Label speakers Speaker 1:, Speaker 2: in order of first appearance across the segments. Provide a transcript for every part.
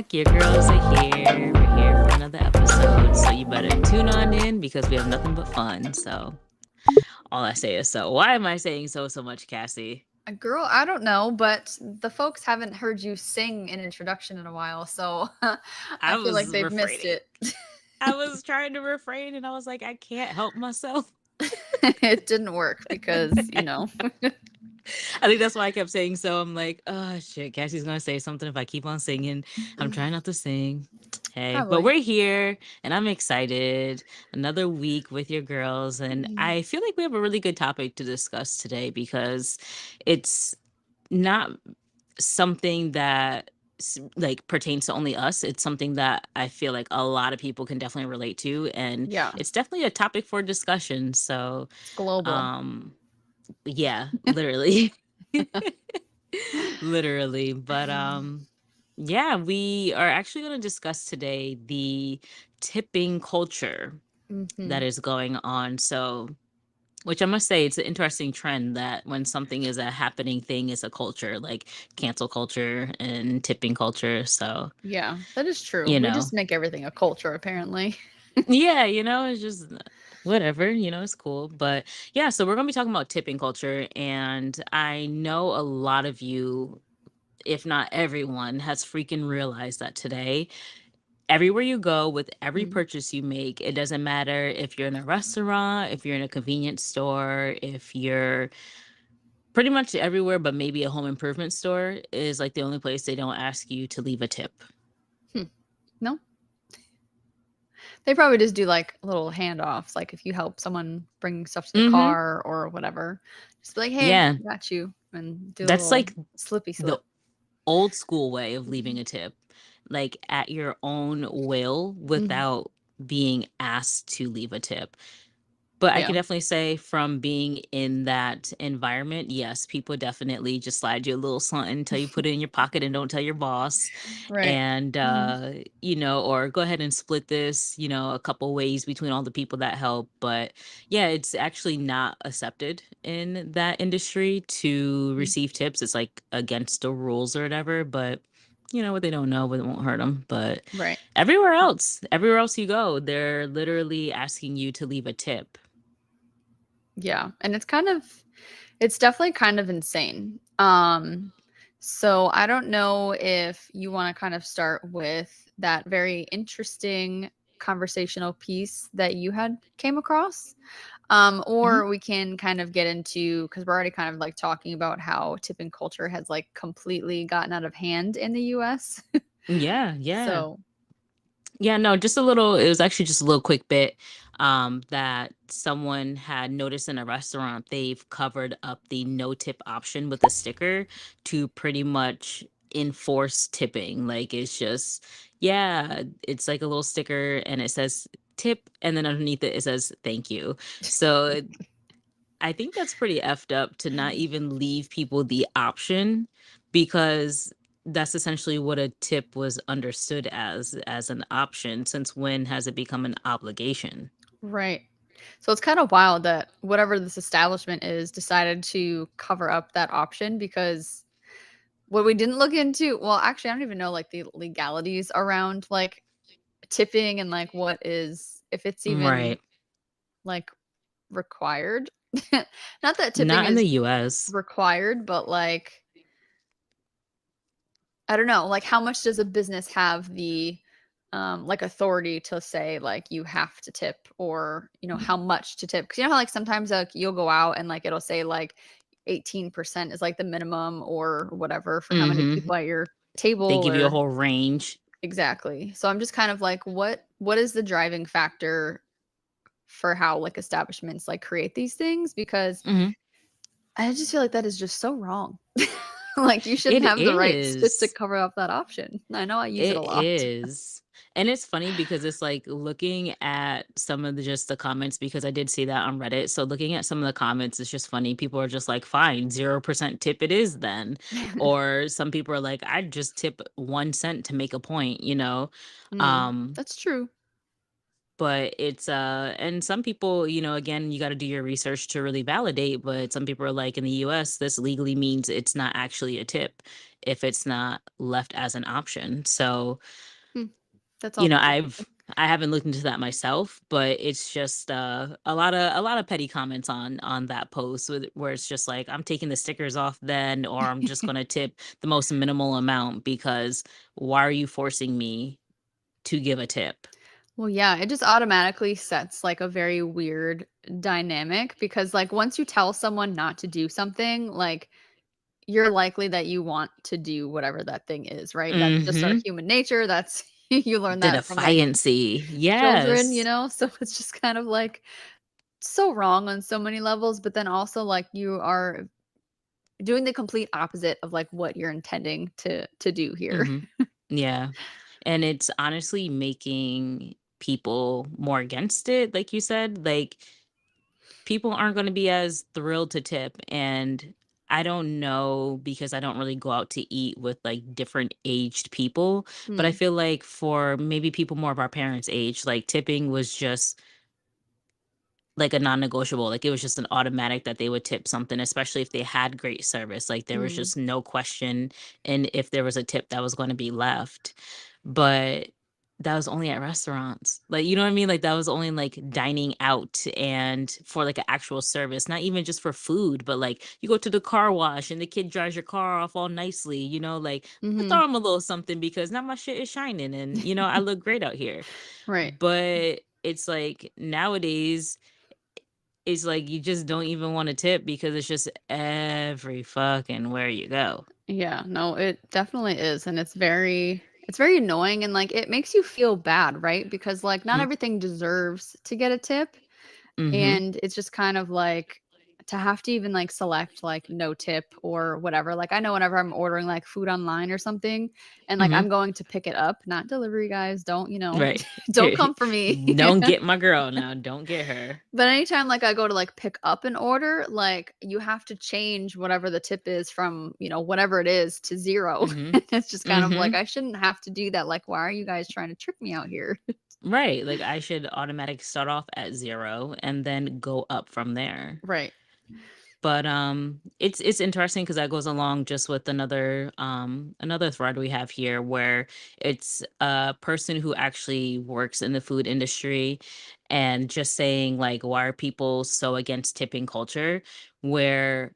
Speaker 1: back. Your girls are here. We're here for another episode. So you better tune on in because we have nothing but fun. So all I say is so. Why am I saying so much, Cassie?
Speaker 2: Girl, I don't know, but the folks haven't heard you sing an introduction in a while, so
Speaker 1: I
Speaker 2: I feel like
Speaker 1: was
Speaker 2: they've missed
Speaker 1: refraining.
Speaker 2: it.
Speaker 1: I was trying to refrain and I was like, I can't help myself.
Speaker 2: It didn't work because,
Speaker 1: I think that's why I kept saying so. I'm like, oh shit, Cassie's gonna say something if I keep on singing. I'm trying not to sing. Hey, but
Speaker 2: probably.
Speaker 1: we're here and I'm excited. Another week with your girls. And
Speaker 2: Mhm.
Speaker 1: I feel like we have a really good topic to discuss today because it's not something that like pertains to only us. It's something that I feel like a lot of people can definitely relate to. And
Speaker 2: Yeah,
Speaker 1: it's definitely a topic for discussion. So
Speaker 2: it's global.
Speaker 1: um yeah, literally. Literally. But yeah, we are actually going to discuss today the tipping culture
Speaker 2: Hmm.
Speaker 1: that is going on. So, which I must say, it's an interesting trend that when something is a happening thing, is a culture like cancel culture and tipping culture. So,
Speaker 2: Yeah, that is true.
Speaker 1: you
Speaker 2: We
Speaker 1: know,
Speaker 2: just make everything a culture, apparently.
Speaker 1: yeah, it's just whatever, it's cool. But yeah, so we're going to be talking about tipping culture. And I know a lot of you, if not everyone, has freaking realized that today, everywhere you go, with every
Speaker 2: Mm.
Speaker 1: purchase you make, it doesn't matter if you're in a restaurant, if you're in a convenience store, if you're pretty much everywhere, but maybe a home improvement store is like the only place they don't ask you to leave a tip.
Speaker 2: Hmm. No, they probably just do like little handoffs, like if you help someone bring stuff to the
Speaker 1: Mm-hmm.
Speaker 2: car or whatever, just be like, "Hey,
Speaker 1: Yeah.
Speaker 2: got you," and do a
Speaker 1: That's
Speaker 2: little
Speaker 1: like
Speaker 2: slippy
Speaker 1: the
Speaker 2: slip.
Speaker 1: old school way of leaving a tip, like at your own will
Speaker 2: Mhm.
Speaker 1: without being asked to leave a tip. But I
Speaker 2: Yeah.
Speaker 1: can definitely say from being in that environment, yes, people definitely just slide you a little something until you put it in your pocket and don't tell your boss.
Speaker 2: Right.
Speaker 1: And,
Speaker 2: Mhm.
Speaker 1: or go ahead and split this, a couple ways between all the people that help. But yeah, it's actually not accepted in that industry to
Speaker 2: Mm.
Speaker 1: receive tips. It's like against the rules or whatever. But what they don't know, but it won't hurt them. But
Speaker 2: Right.
Speaker 1: everywhere else you go, they're literally asking you to leave a tip.
Speaker 2: Yeah, and it's definitely kind of insane. So I don't know if you wanna kind of start with that very interesting conversational piece that you had came across,
Speaker 1: Mhm.
Speaker 2: or we can kind of get into because 'cause we're already kind of, like, talking about how tipping culture has, like, completely gotten out of hand in the US.
Speaker 1: Yeah, yeah.
Speaker 2: So
Speaker 1: Yeah, no, it was actually just a little quick bit that someone had noticed in a restaurant. They've covered up the no tip option with a sticker to pretty much enforce tipping. Like it's just, yeah, it's like a little sticker and it says tip and then underneath it says thank you. So I think that's pretty effed up to not even leave people the option, because that's essentially what a tip was understood as an option. Since when has it become an obligation?
Speaker 2: right. So it's kind of wild that whatever this establishment is decided to cover up that option because what we didn't look into, well, actually, I don't even know like the legalities around like tipping and like what is if it's even
Speaker 1: Right.
Speaker 2: like required. Not that tipping
Speaker 1: Not in
Speaker 2: is
Speaker 1: the US.
Speaker 2: required, but like I don't know, like how much does a business have the like authority to say like you have to tip or how much to tip? Because you know how like sometimes like you'll go out and like it'll say like 18% is like the minimum or whatever for how many
Speaker 1: Hmm.
Speaker 2: people at your
Speaker 1: They
Speaker 2: table
Speaker 1: give you a
Speaker 2: or
Speaker 1: whole range.
Speaker 2: exactly. So I'm just kind of like what is the driving factor for how like establishments like create these things because
Speaker 1: Hmm.
Speaker 2: I just feel like that is just so wrong. Like you shouldn't
Speaker 1: It
Speaker 2: have the rights to
Speaker 1: is.
Speaker 2: cover up that option. I know I use it a
Speaker 1: It
Speaker 2: lot.
Speaker 1: is. And it's funny because it's like looking at some of the comments, because I did see that on Reddit. So looking at some of the comments, it's just funny. People are just like, fine, 0% tip it is then. Or some people are like, I'd just tip 1 cent to make a point.
Speaker 2: Mm,
Speaker 1: Um,
Speaker 2: that's true.
Speaker 1: But it's and some people, again, you got to do your research to really validate, but some people are like, in the US, this legally means it's not actually a tip if it's not left as an option. So,
Speaker 2: Hmm, that's
Speaker 1: you know,
Speaker 2: also interesting.
Speaker 1: I haven't looked into that myself, but it's just a lot of petty comments on that post where it's just like, I'm taking the stickers off then, or I'm just gonna tip the most minimal amount because why are you forcing me to give a tip?
Speaker 2: Well, yeah, it just automatically sets like a very weird dynamic because like once you tell someone not to do something, like you're likely that you want to do whatever that thing is, right? That's just our
Speaker 1: Mm-hmm.
Speaker 2: human nature. That's you learn
Speaker 1: The
Speaker 2: that from like
Speaker 1: defiancy.
Speaker 2: children, you
Speaker 1: Yes.
Speaker 2: know? So it's just kind of like so wrong on so many levels, but then also like you are doing the complete opposite of like what you're intending to do here.
Speaker 1: Mm-hmm. Yeah. And it's honestly making people more against it, like you said. Like, people aren't going to be as thrilled to tip. And I don't know, because I don't really go out to eat with like different aged people, but I
Speaker 2: Hmm.
Speaker 1: feel like for maybe people more of our parents' age, like tipping was just like a non-negotiable. Like, it was just an automatic that they would tip something, especially if they had great service. Like, there was
Speaker 2: Hmm.
Speaker 1: just no question, and if there was a tip that was going to be left. But that was only at restaurants. Like, you know what I mean? Like, that was only like dining out and for like an actual service, not even just for food, but like you go to the car wash and the kid drives your car off all nicely, like, I
Speaker 2: Hmm.
Speaker 1: throw him a little something because now my shit is shining and I look great out here.
Speaker 2: Right.
Speaker 1: But it's like nowadays, it's like you just don't even want to tip because it's just every fucking where you go.
Speaker 2: Yeah, no, it definitely is, and it's very annoying and like it makes you feel bad, right? Because like not everything deserves to get a tip.
Speaker 1: Mm-hmm.
Speaker 2: And it's just kind of like to have to even like select like no tip or whatever. Like I know whenever I'm ordering like food online or something and like I'm
Speaker 1: Mm-hmm.
Speaker 2: going to pick it up, not delivery guys, don't,
Speaker 1: Right.
Speaker 2: don't come for me.
Speaker 1: Don't get my girl now. Don't get her.
Speaker 2: But anytime like I go to like pick up an order, like you have to change whatever the tip is from, whatever it is to 0.
Speaker 1: Mm-hmm.
Speaker 2: It's just kind of like
Speaker 1: Mm-hmm.
Speaker 2: I shouldn't have to do that. Like why are you guys trying to trick me out here?
Speaker 1: Right. Like, I should automatic start off at 0 and then go up from there.
Speaker 2: Right.
Speaker 1: But it's interesting because that goes along just with another thread we have here, where it's a person who actually works in the food industry and just saying like, why are people so against tipping culture, where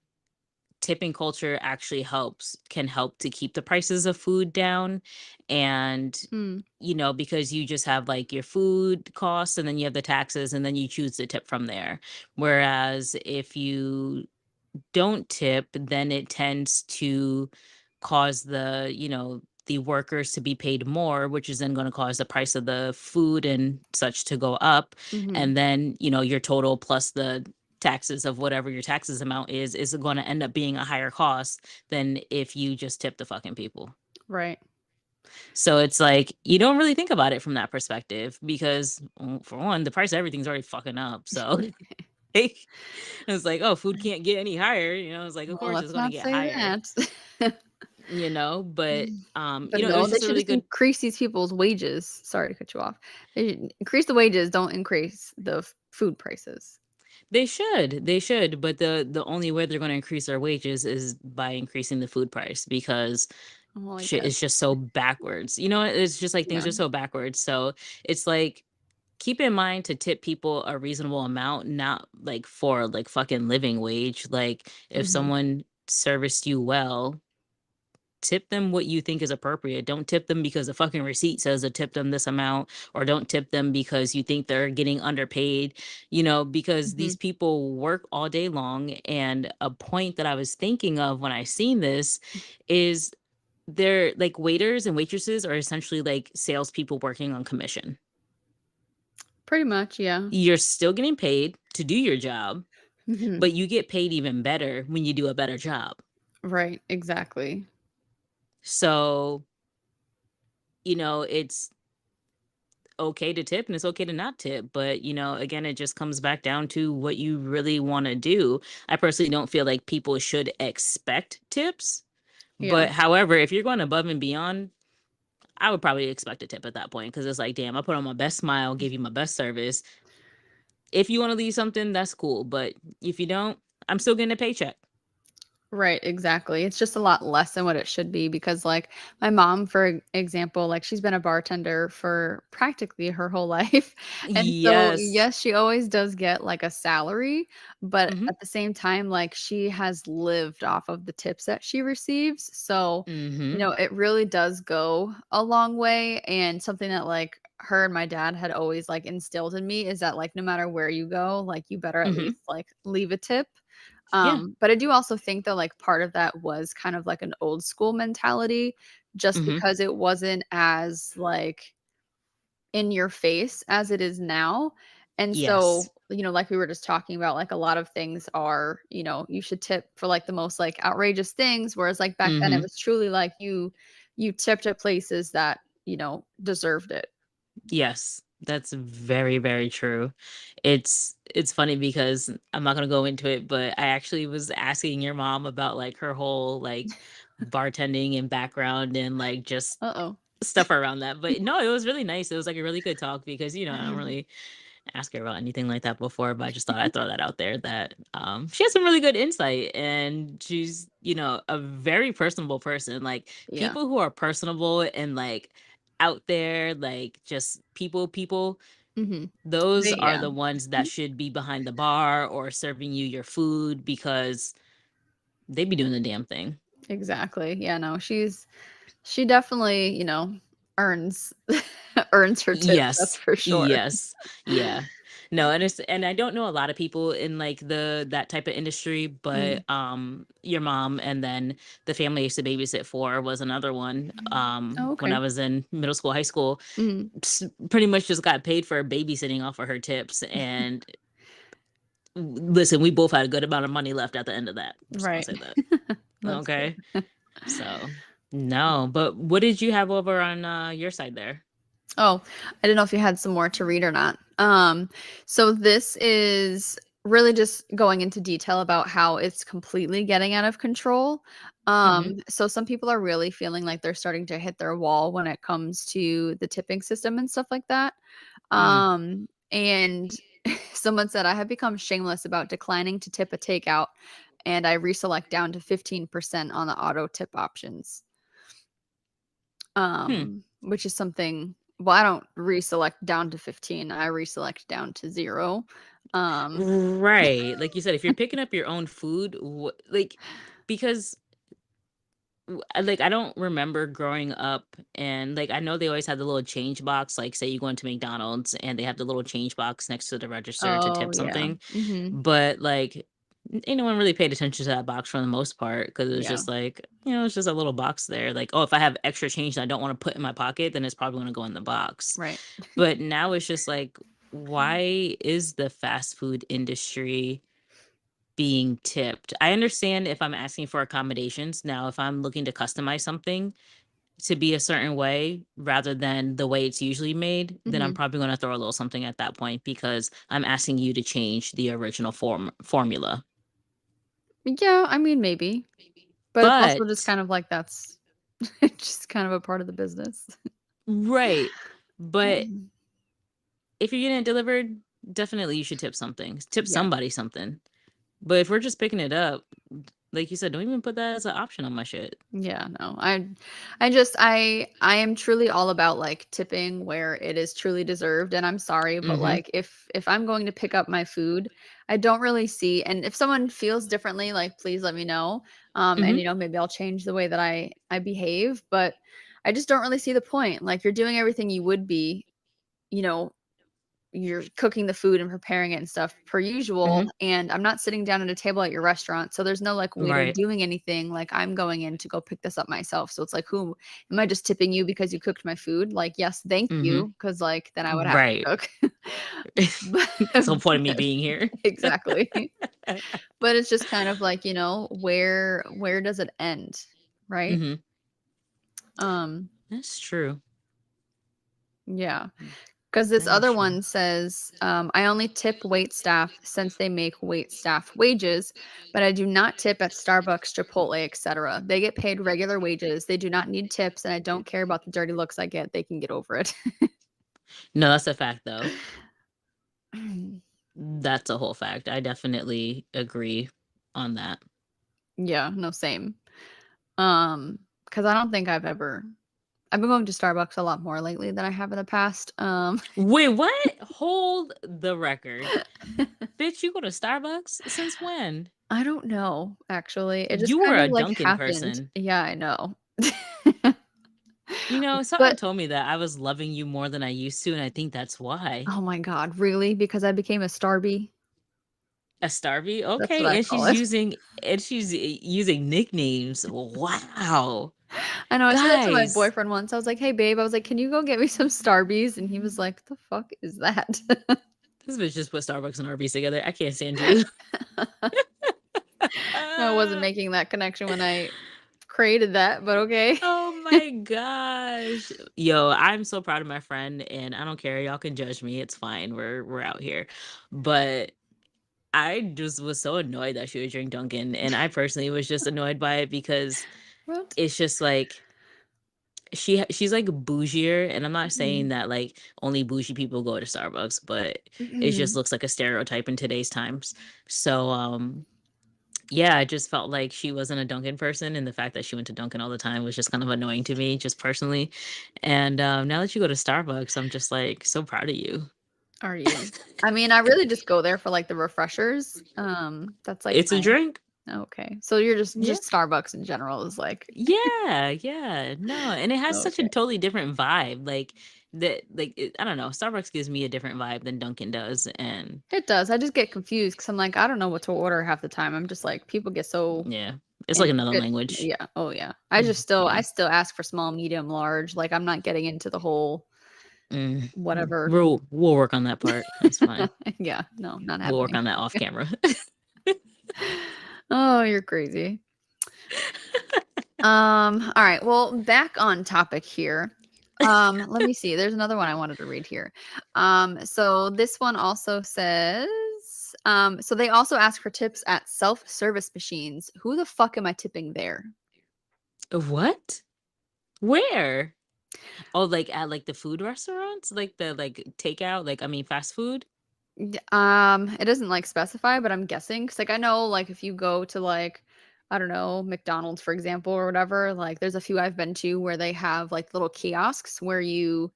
Speaker 1: tipping culture actually can help to keep the prices of food down. And
Speaker 2: Hmm.
Speaker 1: because you just have like your food costs and then you have the taxes and then you choose to tip from there. Whereas if you don't tip, then it tends to cause the workers to be paid more, which is then going to cause the price of the food and such to go up.
Speaker 2: Mhm.
Speaker 1: And then, your total plus the taxes of whatever your taxes amount is going to end up being a higher cost than if you just tip the fucking people.
Speaker 2: Right.
Speaker 1: So it's like you don't really think about it from that perspective because, for one, the price of everything's already fucking up. So it's like, oh, food can't get any higher. It's like, of
Speaker 2: Well,
Speaker 1: course it's
Speaker 2: let's
Speaker 1: going to
Speaker 2: not
Speaker 1: get
Speaker 2: say
Speaker 1: higher,
Speaker 2: that.
Speaker 1: but
Speaker 2: But
Speaker 1: it
Speaker 2: no,
Speaker 1: was
Speaker 2: they
Speaker 1: just a
Speaker 2: should
Speaker 1: really
Speaker 2: just
Speaker 1: good.
Speaker 2: increase these people's wages. Sorry to cut you off. They should increase the wages, don't increase the food prices.
Speaker 1: They should, but the only way they're going to increase their wages is by increasing the food price, because
Speaker 2: Well, I
Speaker 1: shit
Speaker 2: guess.
Speaker 1: is just so backwards. It's just like things
Speaker 2: Yeah.
Speaker 1: are so backwards. So it's like, keep in mind to tip people a reasonable amount, not like for like fucking living wage. Like, if
Speaker 2: Mhm.
Speaker 1: someone serviced you well, tip them what you think is appropriate. Don't tip them because the fucking receipt says to tip them this amount, or don't tip them because you think they're getting underpaid, because
Speaker 2: Mhm.
Speaker 1: these people work all day long. And a point that I was thinking of when I seen this is, they're like, waiters and waitresses are essentially like salespeople working on commission.
Speaker 2: Pretty much, yeah.
Speaker 1: You're still getting paid to do your job,
Speaker 2: Mhm.
Speaker 1: but you get paid even better when you do a better job.
Speaker 2: Right, exactly.
Speaker 1: So, it's okay to tip and it's okay to not tip, but again, it just comes back down to what you really want to do. I personally don't feel like people should expect tips,
Speaker 2: Yeah.
Speaker 1: but however, if you're going above and beyond, I would probably expect a tip at that point because it's like, damn, I put on my best smile, gave you my best service. If you want to leave something, that's cool. But if you don't, I'm still getting a paycheck.
Speaker 2: Right, exactly. It's just a lot less than what it should be because, like, my mom, for example, like, she's been a bartender for practically her whole life. And so,
Speaker 1: Yes.
Speaker 2: yes, she always does get like a salary, but
Speaker 1: Mm-hmm.
Speaker 2: at the same time, like, she has lived off of the tips that she receives. So,
Speaker 1: Mm-hmm.
Speaker 2: it really does go a long way. And something that, like, her and my dad had always like instilled in me is that, like, no matter where you go, like, you better at
Speaker 1: Mm-hmm.
Speaker 2: least like leave a tip.
Speaker 1: Yeah.
Speaker 2: But I do also think that, like, part of that was kind of like an old school mentality just
Speaker 1: Mm-hmm.
Speaker 2: because it wasn't as, like, in your face as it is now. And so,
Speaker 1: Yes.
Speaker 2: like we were just talking about, like, a lot of things are, you should tip for, like, the most, like, outrageous things, whereas, like, back then, it
Speaker 1: Mm-hmm.
Speaker 2: was truly like you tipped at places that, deserved it.
Speaker 1: Yes, that's very, very true. It's funny because I'm not gonna go into it, but I actually was asking your mom about like her whole like bartending and background and like just
Speaker 2: Uh-oh.
Speaker 1: stuff around that. But no, it was really nice. It was like a really good talk because I don't really ask her about anything like that before, but I just thought I'd throw that out there that she has some really good insight and she's, a very personable person. Like
Speaker 2: Yeah.
Speaker 1: people who are personable and like out there, like just people,
Speaker 2: Mhm.
Speaker 1: those are
Speaker 2: Yeah.
Speaker 1: the ones that should be behind the bar or serving you your food because they be doing the damn thing.
Speaker 2: Exactly. Yeah, no, she definitely, earns earns her tips, that's
Speaker 1: Yes.
Speaker 2: for sure.
Speaker 1: Yes. Yeah. No, and I don't know a lot of people in like that type of industry,
Speaker 2: Mm.
Speaker 1: but your mom and then the family I used to babysit for was another one.
Speaker 2: Oh,
Speaker 1: When I
Speaker 2: okay.
Speaker 1: was in middle school, high school,
Speaker 2: Mhm.
Speaker 1: pretty much just got paid for babysitting off of her tips. And listen, we both had a good amount of money left at the end of that. Just want
Speaker 2: Right.
Speaker 1: to say that.
Speaker 2: That's
Speaker 1: Okay.
Speaker 2: good.
Speaker 1: So no, but what did you have over on your side there?
Speaker 2: Oh, I didn't know if you had some more to read or not. So this is really just going into detail about how it's completely getting out of control.
Speaker 1: Mm-hmm.
Speaker 2: So some people are really feeling like they're starting to hit their wall when it comes to the tipping system and stuff like that.
Speaker 1: Mm.
Speaker 2: And someone said, I have become shameless about declining to tip a takeout, and I reselect down to 15% on the auto tip options.
Speaker 1: Hmm.
Speaker 2: Which is something, well, I don't reselect down to 15, I reselect down to 0. Um,
Speaker 1: Right. Like you said, if you're picking up your own food, like because like I don't remember growing up and like I know they always had the little change box, like say you go into McDonald's and they have the little change box next to the register to
Speaker 2: oh,
Speaker 1: tip
Speaker 2: yeah.
Speaker 1: something.
Speaker 2: Mhm.
Speaker 1: But like ain't no one really paid attention to that box for the most part because it was
Speaker 2: Yeah.
Speaker 1: just like, it's just a little box there. Like, oh, if I have extra change that I don't want to put in my pocket, then it's probably going to go in the box.
Speaker 2: Right.
Speaker 1: But now it's just like, why is the fast food industry being tipped? I understand if I'm asking for accommodations. Now, if I'm looking to customize something to be a certain way rather than the way it's usually made, then I'm
Speaker 2: Mhm.
Speaker 1: probably going to throw a little something at that point because I'm asking you to change the original formula.
Speaker 2: Yeah, I mean, maybe, but it's also just
Speaker 1: But
Speaker 2: kind of like that's just kind of a part of the business.
Speaker 1: right. But
Speaker 2: Mhm.
Speaker 1: if you're getting it delivered, definitely you should tip something. Tip
Speaker 2: Yeah.
Speaker 1: somebody something. But if we're just picking it up, like you said, don't even put that as an option on my shit.
Speaker 2: Yeah, no. I am truly all about like tipping where it is truly deserved, and I'm sorry, but
Speaker 1: Mhm.
Speaker 2: like if I'm going to pick up my food, I don't really see, and if someone feels differently, like please let me know. And
Speaker 1: Mhm.
Speaker 2: maybe I'll change the way that I behave, but I just don't really see the point. Like you're doing everything you would be, you know, you're cooking the food and preparing it and stuff per usual,
Speaker 1: Mhm.
Speaker 2: and I'm not sitting down at a table at your restaurant, so there's no, like, waiter
Speaker 1: Right.
Speaker 2: doing anything, like, I'm going in to go pick this up myself, so it's like, "Who am I just tipping you because you cooked my food?" Like, "Yes, thank
Speaker 1: Mhm.
Speaker 2: you, because like, then I would have to
Speaker 1: Right.
Speaker 2: cook." But
Speaker 1: That's the whole point of me being here.
Speaker 2: exactly. But it's just kind of like, where does it end, right?
Speaker 1: Mhm.
Speaker 2: Um,
Speaker 1: That's true.
Speaker 2: yeah. Because this
Speaker 1: That is
Speaker 2: other
Speaker 1: true.
Speaker 2: one says, I only tip wait staff since they make wait staff wages, but I do not tip at Starbucks, Chipotle, etc. They get paid regular wages. They do not need tips, and I don't care about the dirty looks I get. They can get over it.
Speaker 1: No, that's a fact though. That's a whole fact. I definitely agree on that.
Speaker 2: Yeah, no, same. Because I don't think I've been going to Starbucks a lot more lately than I have in the past.
Speaker 1: Wait, what? Hold the record. Bitch, you go to Starbucks since when?
Speaker 2: I don't know, actually. It just
Speaker 1: You were
Speaker 2: kind
Speaker 1: a
Speaker 2: of like
Speaker 1: Dunkin'
Speaker 2: happened.
Speaker 1: person.
Speaker 2: Yeah, I know.
Speaker 1: You know, something
Speaker 2: But
Speaker 1: told me that I was loving you more than I used to, and I think that's why.
Speaker 2: oh my God, really? Because I became a Starby?
Speaker 1: A Starvey?
Speaker 2: That's what
Speaker 1: Okay,
Speaker 2: I
Speaker 1: and
Speaker 2: call it.
Speaker 1: she's using nicknames. Wow.
Speaker 2: I know, I said that to my
Speaker 1: Guys,
Speaker 2: boyfriend once. I was like, "Hey, babe," I was like, "Can you go get me some Starbies?" And he was like, "The fuck is that?"
Speaker 1: this bitch just put Starbucks and Arby's together. I can't stand you.
Speaker 2: I wasn't making that connection when I created that, but okay.
Speaker 1: Oh my gosh. Yo, I'm so proud of my friend and I don't care. Y'all can judge me. It's fine. We're out here. But I just was so annoyed that she would drink Dunkin'. And I personally was just annoyed by it because
Speaker 2: What?
Speaker 1: it's just like she's like bougier. And I'm not saying
Speaker 2: Mhm.
Speaker 1: that like only bougie people go to Starbucks, but it just
Speaker 2: Mhm.
Speaker 1: looks like a stereotype in today's times. So yeah, I just felt like she wasn't a Dunkin' person, and the fact that she went to Dunkin' all the time was just kind of annoying to me, just personally. And now that you go to Starbucks, I'm just like so proud of you.
Speaker 2: Are you? I mean, I really just go there for, like, the refreshers. That's, like,
Speaker 1: It's a
Speaker 2: my
Speaker 1: drink.
Speaker 2: okay. So you're
Speaker 1: Yeah.
Speaker 2: just Starbucks in general is, like
Speaker 1: Yeah, yeah. No, and it has such a
Speaker 2: okay.
Speaker 1: totally different vibe. Like I don't know, Starbucks gives me a different vibe than Dunkin' does. And
Speaker 2: It does. I just get confused because 'cause I'm like, I don't know what to order half the time. I'm just like, people get so
Speaker 1: yeah, it's like another
Speaker 2: intricate.
Speaker 1: language.
Speaker 2: Yeah. Oh, yeah.
Speaker 1: Yeah.
Speaker 2: I still ask for small, medium, large. Like, I'm not getting into the whole whatever.
Speaker 1: We'll work on that part. That's fine.
Speaker 2: Yeah. No, not
Speaker 1: We'll work
Speaker 2: happening.
Speaker 1: on that off camera.
Speaker 2: Oh, you're crazy. All right. Well, back on topic here. Let me see. There's another one I wanted to read here. So this one also says, so they also ask for tips at self-service machines. Who the fuck am I tipping there?
Speaker 1: What? Where? Oh, like at like the food restaurants? Like the like takeout, like I mean fast food?
Speaker 2: It doesn't like specify, but I'm guessing because like I know like if you go to like I don't know McDonald's for example or whatever, like there's a few I've been to where they have like little kiosks where you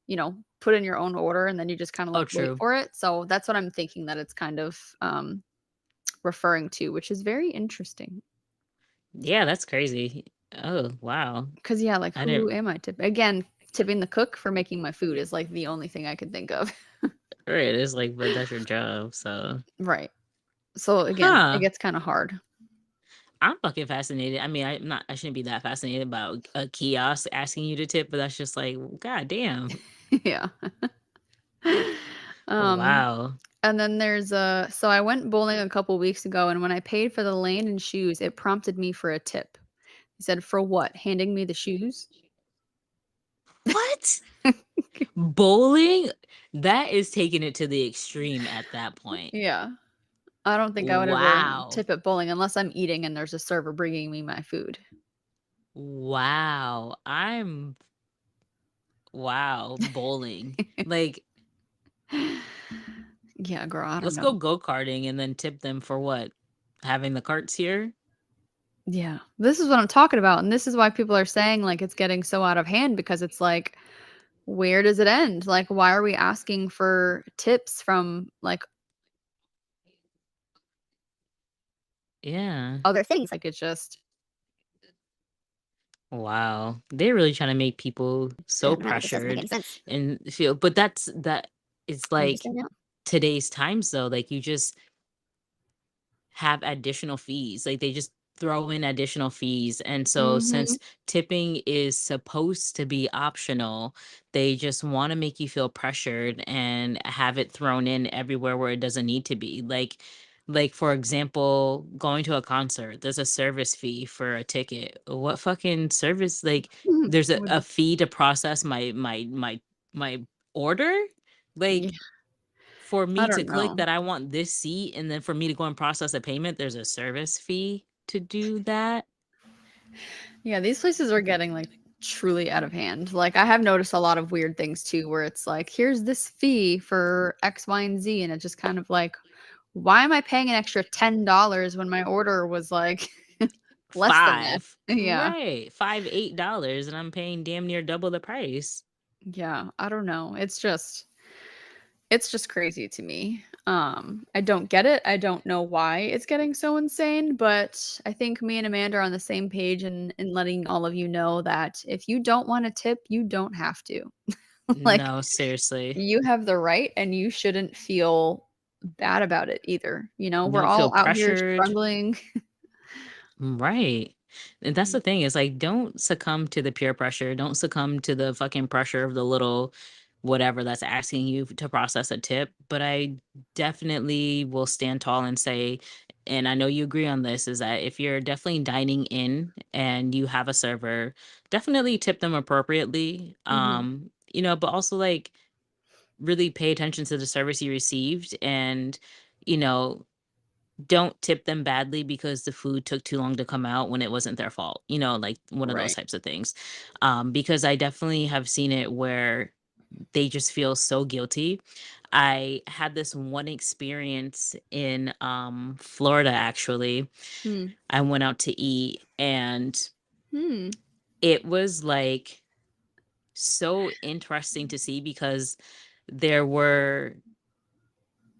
Speaker 2: know put in your own order and then you just kind of
Speaker 1: Oh,
Speaker 2: like wait
Speaker 1: true.
Speaker 2: for it. So that's what I'm thinking that it's kind of referring to, which is very interesting.
Speaker 1: Yeah, that's crazy. Oh, wow.
Speaker 2: Because yeah, like
Speaker 1: I
Speaker 2: who
Speaker 1: didn't
Speaker 2: am I tipping? Again, tipping the cook for making my food is like the only thing I could think of.
Speaker 1: right, it's like, but that's your job, so
Speaker 2: Right. So again, it
Speaker 1: huh.
Speaker 2: gets kind of hard.
Speaker 1: I'm fucking fascinated. I mean, I shouldn't be that fascinated about a kiosk asking you to tip, but that's just like, god damn.
Speaker 2: Yeah. Um,
Speaker 1: Wow.
Speaker 2: and then there's a so I went bowling a couple weeks ago, and when I paid for the lane and shoes, it prompted me for a tip. He said, "For what? Handing me the shoes?"
Speaker 1: What? Bowling? That is taking it to the extreme at that point.
Speaker 2: Yeah. I don't think I would ever
Speaker 1: Wow.
Speaker 2: tip at bowling unless I'm eating and there's a server bringing me my food.
Speaker 1: Wow. Wow, bowling. Like,
Speaker 2: Yeah, girl, I don't
Speaker 1: let's
Speaker 2: know.
Speaker 1: go go-karting and then tip them for what? Having the carts here?
Speaker 2: Yeah. This is what I'm talking about, and this is why people are saying, like, it's getting so out of hand because it's like, where does it end? Like, why are we asking for tips from, like,
Speaker 1: Yeah.
Speaker 2: other things? Like, it's just
Speaker 1: Wow. They're really trying to make people so
Speaker 2: no, it just doesn't make
Speaker 1: pressured
Speaker 2: any sense.
Speaker 1: and feel, but that it's
Speaker 2: I just
Speaker 1: like
Speaker 2: don't know.
Speaker 1: today's times though, like you just have additional fees. Like they just throw in additional fees. And so
Speaker 2: Mhm.
Speaker 1: since tipping is supposed to be optional, they just want to make you feel pressured and have it thrown in everywhere where it doesn't need to be. Like for example, going to a concert, there's a service fee for a ticket. What fucking service? Like there's a
Speaker 2: Would
Speaker 1: fee to process my order? Like,
Speaker 2: Yeah,
Speaker 1: for
Speaker 2: I
Speaker 1: me to
Speaker 2: don't
Speaker 1: click
Speaker 2: know.
Speaker 1: that I want this seat and then for me to go and process a payment, there's a service fee to do that.
Speaker 2: Yeah, these places are getting like truly out of hand. Like I have noticed a lot of weird things too, where it's like, here's this fee for X, Y, and Z, and it's just kind of like, why am I paying an extra $10 when my order was like less than that?
Speaker 1: 5.
Speaker 2: Yeah.
Speaker 1: Right. 5, $8 and I'm paying damn near double the price.
Speaker 2: Yeah, I don't know. It's just crazy to me. I don't get it. I don't know why it's getting so insane, but I think me and Amanda are on the same page in letting all of you know that if you don't want to tip, you don't have to. Like
Speaker 1: No, seriously.
Speaker 2: you have the right and you shouldn't feel bad about it either. You know, we're
Speaker 1: Don't feel
Speaker 2: all out here
Speaker 1: pressured.
Speaker 2: struggling.
Speaker 1: Right. And that's the thing is like don't succumb to the peer pressure. Don't succumb to the fucking pressure of the little whatever that's asking you to process a tip. But I definitely will stand tall and say, and I know you agree on this, is that if you're definitely dining in and you have a server, definitely tip them appropriately.
Speaker 2: Mhm.
Speaker 1: But also like really pay attention to the service you received and, you know, don't tip them badly because the food took too long to come out when it wasn't their fault, like one of those
Speaker 2: Right.
Speaker 1: types of things. Because I definitely have seen it where they just feel so guilty. I had this one experience in Florida actually.
Speaker 2: Hmm.
Speaker 1: I went out to eat and
Speaker 2: Hmm.
Speaker 1: it was like so interesting to see because there were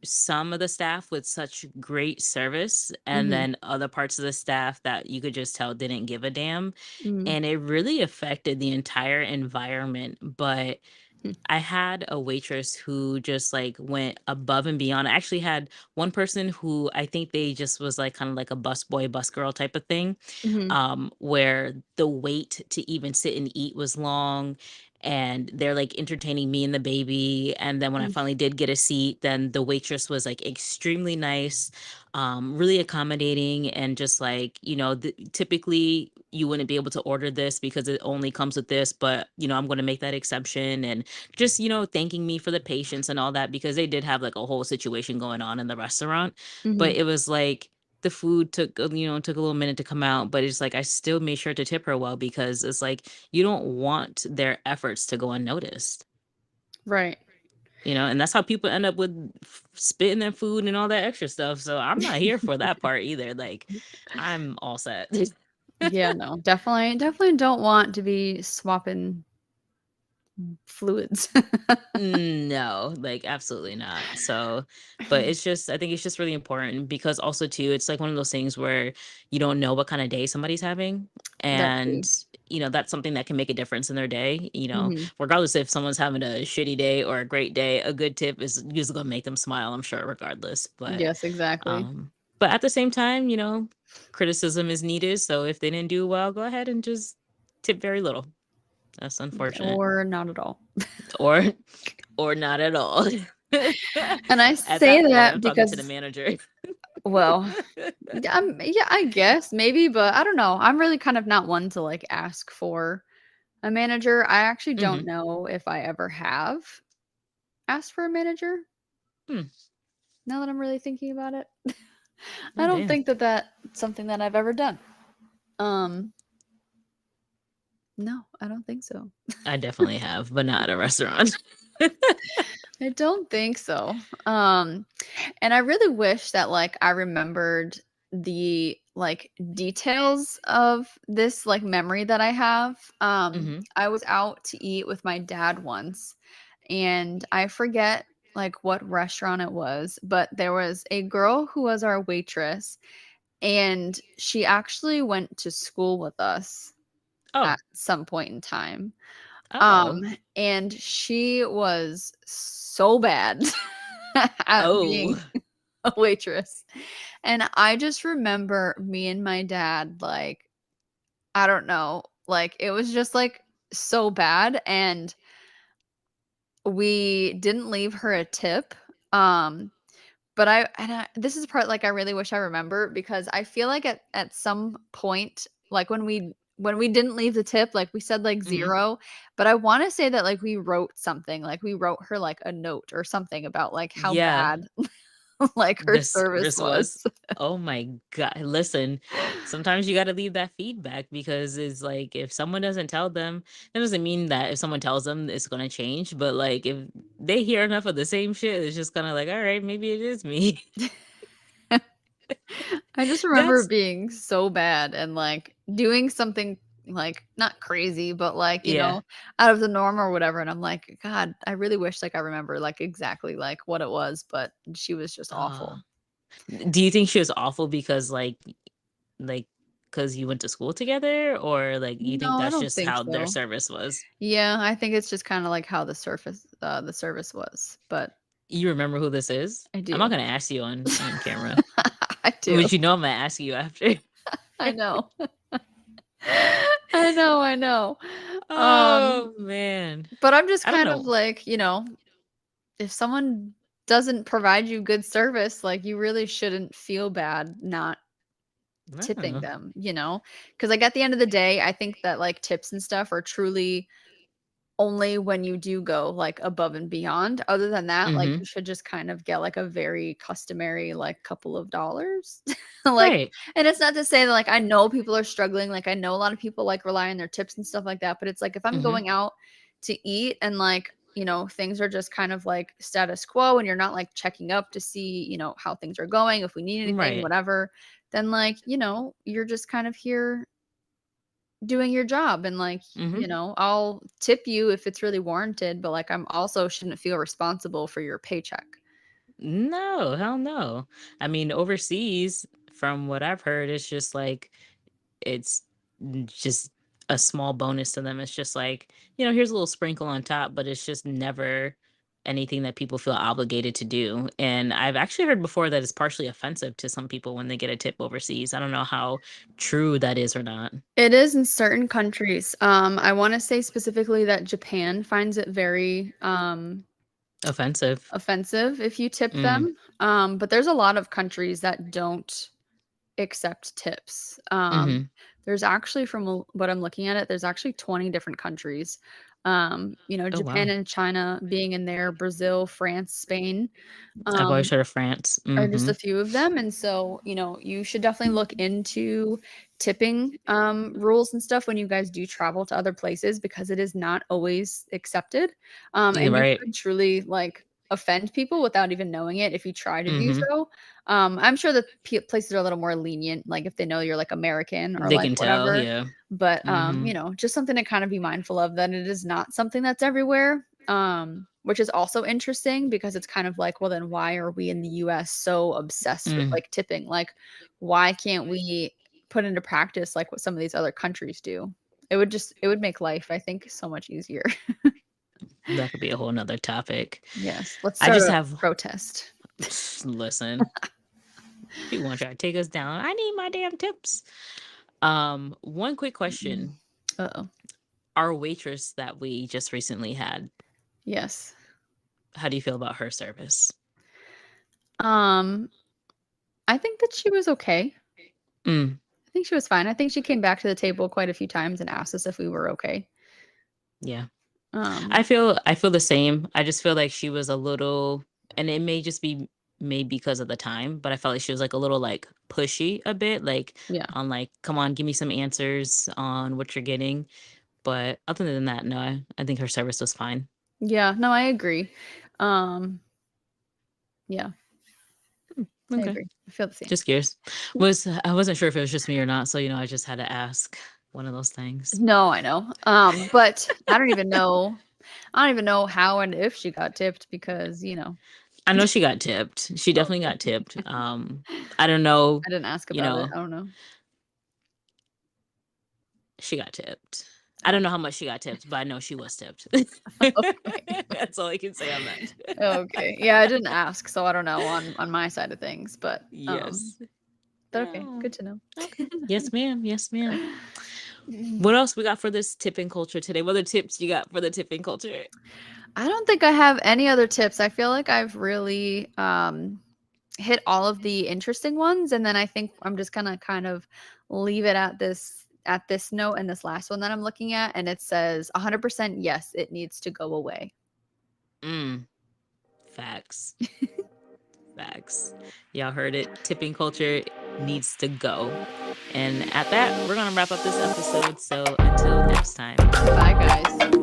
Speaker 1: some of the staff with such great service and
Speaker 2: Mhm.
Speaker 1: then other parts of the staff that you could just tell didn't give a damn,
Speaker 2: Mm.
Speaker 1: and it really affected the entire environment. But
Speaker 2: Hmm.
Speaker 1: I had a waitress who just like went above and beyond. I actually had one person who I think they just was like kind of like a bus boy, bus girl type of thing,
Speaker 2: Mhm.
Speaker 1: where the wait to even sit and eat was long. And they're like entertaining me and the baby. And then when I
Speaker 2: Mm.
Speaker 1: finally did get a seat, then the waitress was like extremely nice, really accommodating, and just like, typically you wouldn't be able to order this because it only comes with this, but I'm going to make that exception. And just, thanking me for the patience and all that because they did have like a whole situation going on in the restaurant. But
Speaker 2: Mhm.
Speaker 1: it was like, the food took a little minute to come out, but it's like I still made sure to tip her well because it's like you don't want their efforts to go unnoticed.
Speaker 2: Right.
Speaker 1: And that's how people end up with spitting their food and all that extra stuff. So I'm not here for that part either. Like, I'm all set.
Speaker 2: Yeah, no. Definitely don't want to be swapping fluids.
Speaker 1: No, like absolutely not. So, but I think it's just really important because also too, it's like one of those things where you don't know what kind of day somebody's having.
Speaker 2: That
Speaker 1: And,
Speaker 2: too.
Speaker 1: that's something that can make a difference in their day,
Speaker 2: Mhm.
Speaker 1: regardless if someone's having a shitty day or a great day, a good tip is usually gonna make them smile, I'm sure, regardless.
Speaker 2: Yes, exactly.
Speaker 1: But at the same time, criticism is needed. So if they didn't do well, go ahead and just tip very little. That's unfortunate.
Speaker 2: Or not at all.
Speaker 1: Or or not at all.
Speaker 2: And I
Speaker 1: At
Speaker 2: say
Speaker 1: that point, I'm
Speaker 2: that
Speaker 1: talking to the
Speaker 2: because,
Speaker 1: manager.
Speaker 2: well, yeah, I guess maybe, but I don't know. I'm really kind of not one to like ask for a manager. I actually don't
Speaker 1: Mhm.
Speaker 2: know if I ever have asked for a manager
Speaker 1: Hmm.
Speaker 2: now that I'm really thinking about it. I
Speaker 1: Oh,
Speaker 2: don't
Speaker 1: damn.
Speaker 2: think that that's something that I've ever done. Um, no, I don't think so.
Speaker 1: I definitely have, but not at a restaurant.
Speaker 2: I don't think so. And I really wish that like I remembered the like details of this like memory that I have.
Speaker 1: Mhm.
Speaker 2: I was out to eat with my dad once and I forget like what restaurant it was, but there was a girl who was our waitress and she actually went to school with us
Speaker 1: Oh.
Speaker 2: at some point in time.
Speaker 1: Oh.
Speaker 2: And she was so bad at being
Speaker 1: Oh.
Speaker 2: a waitress. And I just remember me and my dad, like, I don't know, like, it was just like so bad. And we didn't leave her a tip. Um, but this is the part like I really wish I remember because I feel like at some point, like when when we didn't leave the tip, like we said like
Speaker 1: Mhm.
Speaker 2: 0, but I want to say that like we wrote something, like we wrote her like a note or something about like how
Speaker 1: Yeah,
Speaker 2: bad like her
Speaker 1: the
Speaker 2: service
Speaker 1: service
Speaker 2: was.
Speaker 1: was oh my god, listen, sometimes you gotta leave that feedback because it's like, if someone doesn't tell them, that doesn't mean that if someone tells them it's gonna change, but, like, if they hear enough of the same shit, it's just kinda like, "Alright, maybe it is me."
Speaker 2: I just remember it
Speaker 1: That's
Speaker 2: being so bad and like doing something like not crazy, but like,
Speaker 1: yeah.
Speaker 2: out of the norm or whatever. And I'm like, God, I really wish like I remember like exactly like what it was, but she was just
Speaker 1: Uh,
Speaker 2: awful.
Speaker 1: do you think she was awful because, like, because you went to school together, or, like, you think
Speaker 2: No, I
Speaker 1: that's
Speaker 2: don't
Speaker 1: just
Speaker 2: think
Speaker 1: how their
Speaker 2: so.
Speaker 1: service was?
Speaker 2: Yeah, I think it's just kind of like how the service was, but
Speaker 1: You remember who this is?
Speaker 2: I
Speaker 1: I'm
Speaker 2: do.
Speaker 1: not gonna ask you on camera,
Speaker 2: I do.
Speaker 1: but you know I'm gonna ask you after.
Speaker 2: I know. I know, I know. Um,
Speaker 1: Oh, man.
Speaker 2: but I'm just
Speaker 1: I don't
Speaker 2: kind of
Speaker 1: know.
Speaker 2: like, if someone doesn't provide you good service, like you really shouldn't feel bad not
Speaker 1: I don't
Speaker 2: tipping
Speaker 1: know.
Speaker 2: them, you know? Because like at the end of the day, I think that like tips and stuff are truly only when you do go like above and beyond. Other than that, like
Speaker 1: Mhm.
Speaker 2: you should just kind of get like a very customary like couple of dollars. Like,
Speaker 1: Right.
Speaker 2: and it's not to say that like I know people are struggling, like I know a lot of people like rely on their tips and stuff like that, but it's like if I'm
Speaker 1: Mhm.
Speaker 2: going out to eat and like, things are just kind of like status quo and you're not like checking up to see, how things are going, if we need anything,
Speaker 1: Right.
Speaker 2: whatever, then like, you're just kind of here doing your job and like,
Speaker 1: Mhm.
Speaker 2: I'll tip you if it's really warranted, but like I'm also shouldn't feel responsible for your paycheck.
Speaker 1: No, hell no. I mean, overseas, from what I've heard, it's just like it's just a small bonus to them. It's just like, here's a little sprinkle on top, but it's just never anything that people feel obligated to do. And I've actually heard before that it's partially offensive to some people when they get a tip overseas. I don't know how true that is or not.
Speaker 2: It is in certain countries. I want to say specifically that Japan finds it very
Speaker 1: Offensive.
Speaker 2: offensive if you tip
Speaker 1: Mm.
Speaker 2: them. But there's a lot of countries that don't accept tips.
Speaker 1: Mhm.
Speaker 2: There's actually, from what I'm looking at it, there's actually 20 different countries.
Speaker 1: Oh
Speaker 2: Japan
Speaker 1: wow.
Speaker 2: and China being in there, Brazil, France, Spain.
Speaker 1: I've always
Speaker 2: Um,
Speaker 1: heard of France.
Speaker 2: are just a
Speaker 1: Mhm.
Speaker 2: few of them. And so, you should definitely look into tipping rules and stuff when you guys do travel to other places because it is not always accepted.
Speaker 1: You're
Speaker 2: And you
Speaker 1: right.
Speaker 2: could truly like offend people without even knowing it if you try to do
Speaker 1: Mhm.
Speaker 2: so. I'm sure that places are a little more lenient, like if they know you're like American or
Speaker 1: They
Speaker 2: like
Speaker 1: can tell,
Speaker 2: whatever.
Speaker 1: yeah.
Speaker 2: But
Speaker 1: Mhm.
Speaker 2: just something to kind of be mindful of that it is not something that's everywhere. Which is also interesting because it's kind of like, well, then why are we in the US so obsessed with
Speaker 1: Mm.
Speaker 2: like tipping? Like, why can't we put into practice like what some of these other countries do? It would make life, I think, so much easier.
Speaker 1: That could be a whole nother topic.
Speaker 2: Yes, let's
Speaker 1: I
Speaker 2: start
Speaker 1: just
Speaker 2: a
Speaker 1: have
Speaker 2: protest.
Speaker 1: listen, people want to try to take us down. I need my damn tips. One quick
Speaker 2: Mm.
Speaker 1: question.
Speaker 2: Uh-oh.
Speaker 1: Our waitress that we just recently had,
Speaker 2: Yes.
Speaker 1: how do you feel about her service?
Speaker 2: Um, I think that she was okay.
Speaker 1: Mm,
Speaker 2: I think she was fine. I think she came back to the table quite a few times and asked us if we were okay.
Speaker 1: yeah.
Speaker 2: Um,
Speaker 1: I feel the same. I just feel like she was a little, and it may just be maybe because of the time, but I felt like she was like a little like pushy a bit, like
Speaker 2: yeah.
Speaker 1: on like, come on, give me some answers on what you're getting. But other than that, no, I think her service was fine.
Speaker 2: Yeah, no, I agree. Um, yeah, I
Speaker 1: Okay.
Speaker 2: agree. I feel the same.
Speaker 1: Just curious. I wasn't sure if it was just me or not, so I just had to ask. One of those things.
Speaker 2: No, I know. But I don't even know how and if she got tipped because,
Speaker 1: I know she got tipped. She definitely got
Speaker 2: okay.
Speaker 1: tipped. I don't know,
Speaker 2: I didn't ask
Speaker 1: you
Speaker 2: about it.
Speaker 1: know,
Speaker 2: I don't know.
Speaker 1: she got tipped. I
Speaker 2: Oh,
Speaker 1: don't know how much she got tipped, but I know she was tipped.
Speaker 2: okay.
Speaker 1: That's all I can say on that.
Speaker 2: Okay. Yeah, I didn't ask, so I don't know on my side of things,
Speaker 1: Yes.
Speaker 2: but okay,
Speaker 1: Yeah.
Speaker 2: good to know.
Speaker 1: Okay. Yes, ma'am. Yes, ma'am. What else we got for this tipping culture today? What other tips you got for the tipping culture?
Speaker 2: I don't think I have any other tips. I feel like I've really hit all of the interesting ones, and then I think I'm just gonna kind of leave it at this at this note and this last one that I'm looking at, and it says 100% yes, it needs to go away.
Speaker 1: Facts. Facts. Y'all heard it. Tipping culture needs to go. And at that, we're going to wrap up this episode. So until next time.
Speaker 2: Bye, guys.